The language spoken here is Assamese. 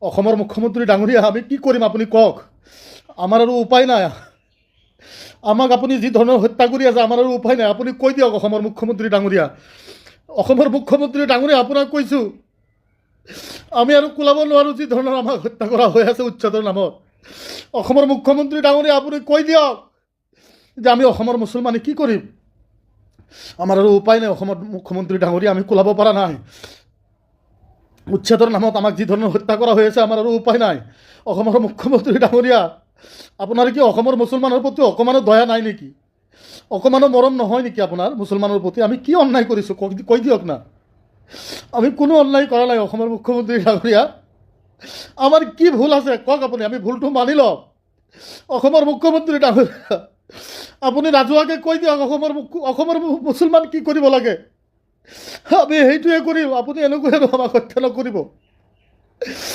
অসমৰ মুখ্যমন্ত্ৰী ডাঙৰীয়া আমি কি কৰিম আপুনি কওক আমাৰ আৰু উপায় নাই আমাক আপুনি যি ধৰণৰ হত্যা কৰি আছে আমাৰ আৰু উপায় নাই আপুনি কৈ দিয়ক অসমৰ মুখ্যমন্ত্ৰী ডাঙৰীয়া আপোনাক কৈছোঁ আমি আৰু কোলাব নোৱাৰোঁ যি ধৰণৰ আমাক হত্যা কৰা হৈ আছে উচ্ছেদৰ নামত অসমৰ মুখ্যমন্ত্ৰী ডাঙৰীয়া আপুনি কৈ দিয়ক যে আমি অসমৰ মুছলমানে কি কৰিম আমাৰ আৰু উপায় নাই অসমৰ মুখ্যমন্ত্ৰী ডাঙৰীয়া আমি কোলাব পৰা নাই উচ্ছেদৰ নামত আমাক যি ধৰণৰ হত্যা কৰা হৈ আছে আমাৰ আৰু উপায় নাই অসমৰ মুখ্যমন্ত্ৰী ডাঙৰীয়া আপোনাৰ কি অসমৰ মুছলমানৰ প্ৰতি অকমানো দয়া নাই নেকি অকমানো মৰম নহয় নেকি আপোনাৰ মুছলমানৰ প্ৰতি আমি কি অন্যায় কৰিছোঁ কৈ দিয়ক না আমি কোনো অন্যায় কৰা নাই অসমৰ মুখ্যমন্ত্ৰী ডাঙৰীয়া আমাৰ কি ভুল আছে কওক আপুনি আমি ভুলটো মানি লওঁ অসমৰ মুখ্যমন্ত্ৰী ডাঙৰীয়া আপুনি ৰাজহুৱাকৈ কৈ দিয়ক অসমৰ মুছলমান কি কৰিব লাগে আমি সেইটোৱে কৰিম আপুনি এনেকৈ আমাক হত্যা নকৰিব